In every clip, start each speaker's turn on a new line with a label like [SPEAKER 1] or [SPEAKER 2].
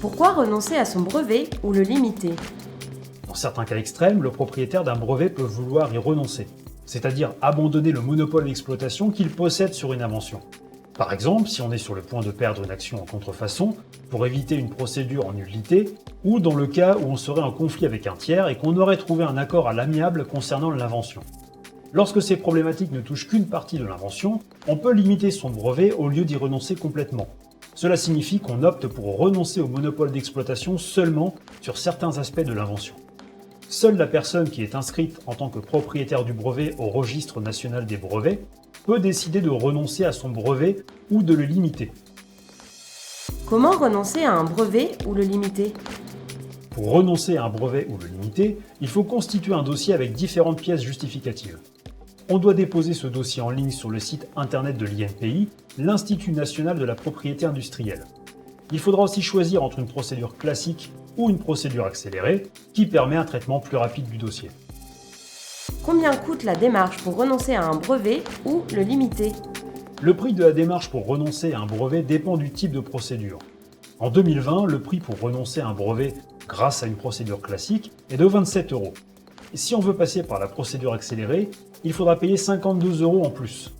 [SPEAKER 1] Pourquoi renoncer à son brevet ou le limiter?
[SPEAKER 2] Dans certains cas extrêmes, le propriétaire d'un brevet peut vouloir y renoncer, c'est-à-dire abandonner le monopole d'exploitation qu'il possède sur une invention. Par exemple, si on est sur le point de perdre une action en contrefaçon, pour éviter une procédure en nullité, ou dans le cas où on serait en conflit avec un tiers et qu'on aurait trouvé un accord à l'amiable concernant l'invention. Lorsque ces problématiques ne touchent qu'une partie de l'invention, on peut limiter son brevet au lieu d'y renoncer complètement. Cela signifie qu'on opte pour renoncer au monopole d'exploitation seulement sur certains aspects de l'invention. Seule la personne qui est inscrite en tant que propriétaire du brevet au registre national des brevets peut décider de renoncer à son brevet ou de le limiter.
[SPEAKER 1] Comment renoncer à un brevet ou le limiter?
[SPEAKER 2] Pour renoncer à un brevet ou le limiter, il faut constituer un dossier avec différentes pièces justificatives. On doit déposer ce dossier en ligne sur le site internet de l'INPI, l'Institut national de la propriété industrielle. Il faudra aussi choisir entre une procédure classique ou une procédure accélérée qui permet un traitement plus rapide du dossier.
[SPEAKER 1] Combien coûte la démarche pour renoncer à un brevet ou le limiter?
[SPEAKER 2] Le prix de la démarche pour renoncer à un brevet dépend du type de procédure. En 2020, le prix pour renoncer à un brevet grâce à une procédure classique est de 27 €. Et si on veut passer par la procédure accélérée, il faudra payer 52 € en plus.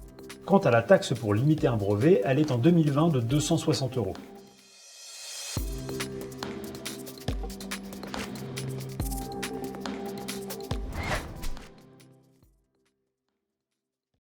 [SPEAKER 2] Quant à la taxe pour limiter un brevet, elle est en 2020 de 260 €.